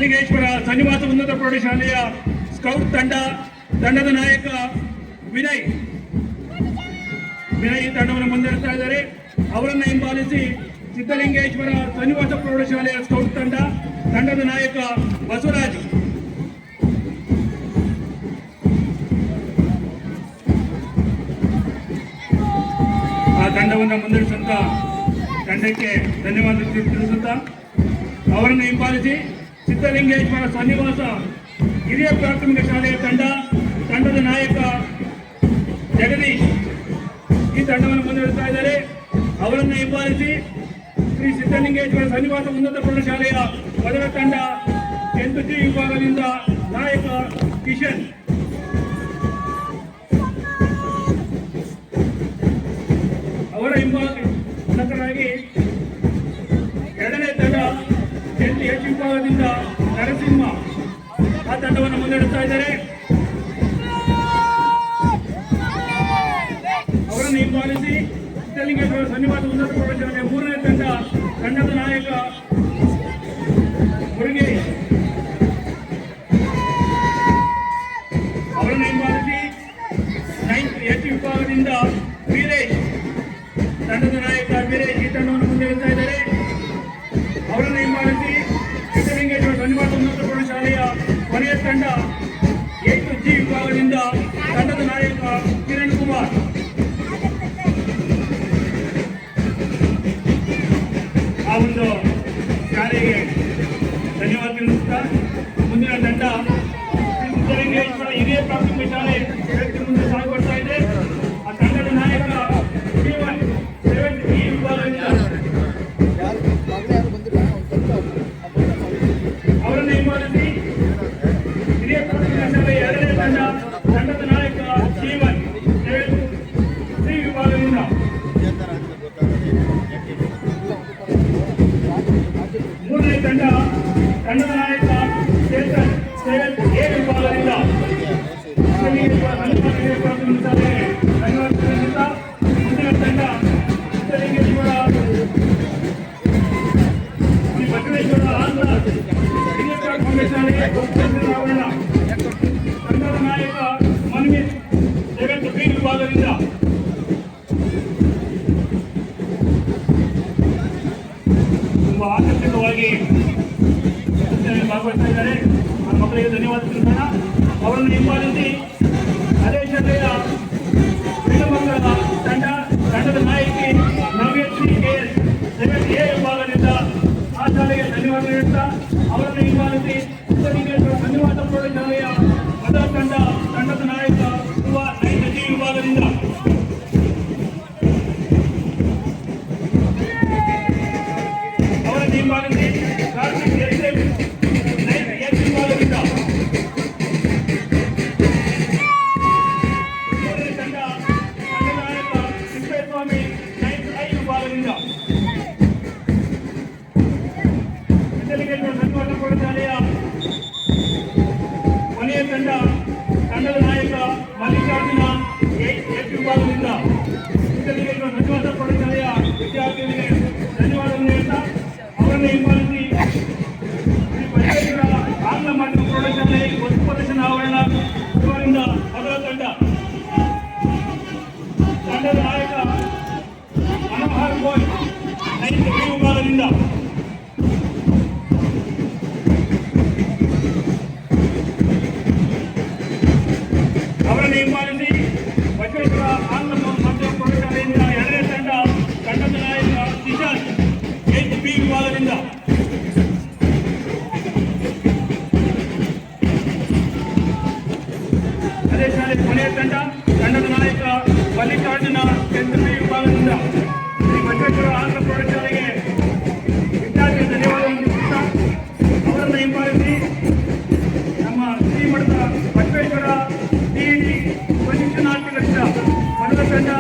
ಸಿದ್ಧಲಿಂಗೇಶ್ವರ ಶ್ರೀನಿವಾಸ ಉನ್ನತ ಪ್ರೌಢಶಾಲೆಯ ಸ್ಕೌಟ್ ತಂಡದ ನಾಯಕ ವಿನಯ್ ತಂಡವನ್ನು ಮುನ್ನಡೆಸ್ತಾ ಇದ್ದಾರೆ. ಅವರನ್ನು ಹಿಂಬಾಲಿಸಿ ಸಿದ್ಧಲಿಂಗೇಶ್ವರ ಶ್ರೀನಿವಾಸ ಪ್ರೌಢಶಾಲೆಯ ಸ್ಕೌಟ್ ತಂಡದ ನಾಯಕ ಬಸವರಾಜ್. ಆ ತಂಡವನ್ನು ಮುನ್ನಡೆಸುತ್ತ ತಂಡಕ್ಕೆ ಧನ್ಯವಾದ ತಿಳಿಸುತ್ತಾ ಅವರನ್ನು ಹಿಂಬಾಲಿಸಿ ಸಿದ್ಧಲಿಂಗೇಶ್ವರ ಶ್ರೀನಿವಾಸ ಹಿರಿಯ ಪ್ರಾಥಮಿಕ ಶಾಲೆಯ ತಂಡದ ನಾಯಕ ಜಗದೀಶ್ ಈ ತಂಡವನ್ನು ಮುನ್ನಡೆಸ್ತಾ ಇದ್ದಾರೆ. ಅವರನ್ನು ಹಿಂಬಾಲಿಸಿ ಶ್ರೀ ಸಿದ್ಧಲಿಂಗೇಶ್ವರ ಶ್ರೀನಿವಾಸ ಉನ್ನತ ಪ್ರೌಢಶಾಲೆಯ ಮೊದಲ ತಂಡ 10th ವಿಭಾಗದಿಂದ ನಾಯಕ ಕಿಶನ್. ಅವರ ಹಿಂಬಾಲಕರಾಗಿ ಎರಡನೇ ತಂಡ 10th ವಿಭಾಗದಿಂದ ನರಸಿಂಹ ಆ ತಂಡವನ್ನು ಮುನ್ನಡೆಸ್ತಾ ಇದ್ದಾರೆ. ಅವರನ್ನು ಹಿಂಬಾಲಿಸಿ ಸಿದ್ಧಲಿಂಗೇಶ್ವರ ಶ್ರೀನಿವಾಸ ಉನ್ನತ ಪ್ರೌಢಶಾಲೆಯ ಮೂರನೇ ತಂಡದ ನಾಯಕ ಮುರುಗೇಶ್. ಅವರನ್ನು ಹಿಂಬಾಲಿಸಿ 9th ವಿಭಾಗದಿಂದ ವೀರೇಶ್ ತಂಡದ ನಾಯಕ ವೀರೇಶ್ ಈ ತಂಡವನ್ನು ಮುನ್ನಡೆಸ್ತಾ ಇದ್ದಾರೆ. ಅವರನ್ನು ಹಿಂಬಾಲಿಸಿ ಸಿದ್ಧಲಿಂಗೇಶ್ವರ ಶ್ರೀನಿವಾಸ ಉನ್ನತ ಪ್ರೌಢಶಾಲೆಯ ಕೊನೆಯ ತಂಡ 8th ವಿಭಾಗದಿಂದ ತಂಡದ ನಾಯಕ ಕಿರಣ್ ಕುಮಾರ್. ಆ ಒಂದು ಶಾಲೆಗೆ ಧನ್ಯವಾದ ತಿಳಿಸುತ್ತಾ ಮುಂದಿನ ತಂಡ ಸಿದ್ಧಲಿಂಗೇಶ್ವರ ಹಿರಿಯ ಪ್ರಾಥಮಿಕ ಶಾಲೆ ಮುಂದೆ ಸಾಗಿ ಬರ್ತಾ ಇದೆ. ಆ ತಂಡದ ನಾಯಕ ಜೀವನ್ 7th ವಿಭಾಗದಿಂದ ಅವರನ್ನು ಹಿಂಬಾಲಿಸಿ ಹಿರಿಯ ಪ್ರಾಥಮಿಕ ಶಾಲೆಯ ಎರಡನೇ ತಂಡದ ನಾಯಕ ಜೀವನ್ 7th ವಿಭಾಗದಿಂದ ಮೂರನೇ ತಂಡದ ನಾಯಕ ಚೇತನ್ 7th ವಿಭಾಗದಿಂದ ಮುಂದಿನ ತಂಡ ಸಿದ್ಧಲಿಂಗೇಶ್ವರ ಶ್ರೀ ಬಸವೇಶ್ವರ ಆಂಧ್ರ ಹಿರಿಯ ಪ್ರಾಥಮಿಕ ಶಾಲೆಗೆ ಆವರಣ ತಂಡದ ನಾಯಕ ಮನ್ವಿತ್ 7th ವಿಭಾಗದಿಂದ ತುಂಬಾ ಆಕರ್ಷಕವಾಗಿ ಭಾಗವಹಿಸ್ತಾ ಇದ್ದಾರೆ. ಆ ಮಕ್ಕಳಿಗೆ ಧನ್ಯವಾದ ತಿಳಿಸೋಣ. ಅವರನ್ನು ಹಿಂಬಾಲಿಸಿ ಅದೇ ಶಾಲೆಯ ಶ್ರೀಮಂಗಲ ತಂಡದ ನಾಯಕಿ ನವ್ಯಶ್ರೀ KS 7th ವಿಭಾಗದಿಂದ ಆ ಶಾಲೆಗೆ ಧನ್ಯವಾದ ನೀಡುತ್ತಾ ಅವರನ್ನು ಹಿಂಬಾಲಿಸಿ ಸಿದ್ಧಲಿಂಗೇಶ್ವರ ಶ್ರೀನಿವಾಸ ಪ್ರೌಢಶಾಲೆಯ ಮೊದಲ ತಂಡದ ನಾಯಕ ಧ್ರುವ 9th ವಿಭಾಗದಿಂದ ಅವರನ್ನು ಹಿಂಬಾಲಿಸಿ ಕಾರ್ತಿಕ್ SM 9th ವಿಭಾಗದಿಂದ ತಂಡದ ನಾಯಕ ಸಿದ್ದೇಸ್ವಾಮಿ 9th ವಿಭಾಗದಿಂದ ಸಿದ್ಧಲಿಂಗೇಶ್ವರ ಶ್ರೀನಿವಾಸ ಪ್ರೌಢಶಾಲೆಯ ಕೊನೆಯ ತಂಡದ ನಾಯಕ ಮಲ್ಲಿಕಾರ್ಜುನ 8th ವಿಭಾಗದಿಂದ ಸಿದ್ಧಲಿಂಗೇಶ್ವರ ಶ್ರೀನಿವಾಸ ಪ್ರೌಢಶಾಲೆಯ ವಿದ್ಯಾರ್ಥಿಗಳಿಗೆ ಧನ್ಯವಾದ ನೀಡುತ್ತಾ ಅವರನ್ನು ಹಿಂಬಾಲಿಸಿ ಶ್ರೀ ಬಸವೇಶ್ವರ ಆಂಗ್ಲ ಮಾಧ್ಯಮ ಪ್ರೌಢಶಾಲೆ ವಸ್ತು ಪ್ರದರ್ಶನ ಆವರಣ ಇವರಿಂದ ಮೊದಲ ತಂಡದ ನಾಯಕ ಮನೋಹರ್ ಗೋಯ್ 9th ವಿಭಾಗದಿಂದ ಅವರನ್ನು ಹಿಂಬಾಲಿಸಿ ಬಸವೇಶ್ವರ ಆಂಗ್ಲ ಮಾಧ್ಯಮ ಪ್ರೌಢಶಾಲೆಯಿಂದ ಎರಡನೇ ತಂಡದ ನಾಯಕ ಕಿಶನ್ 8th ವಿಭಾಗದಿಂದ ಅದೇ ಶಾಲೆ ಕೊನೆಯ ತಂಡದ ನಾಯಕ ಮಲ್ಲಿಕಾರ್ಜುನ 10th ವಿಭಾಗದಿಂದ ಶ್ರೀ ಬಸವೇಶ್ವರ ಆಂಧ್ರ ಪ್ರೌಢಶಾಲೆಗೆ ವಿದ್ಯಾರ್ಥಿ ಧನ್ಯವಾದವನ್ನು ತಿಳಿಸುತ್ತಾ ಅವರನ್ನು ಹಿಂಬಾಲಿಸಿ ನಮ್ಮ ಶ್ರೀಮಠದ ಬಸವೇಶ್ವರ DET ಪ್ರಶಿಕ್ಷಣಾರ್ಥಿಗಳಿಂದ ಮೊದಲ ತಂಡ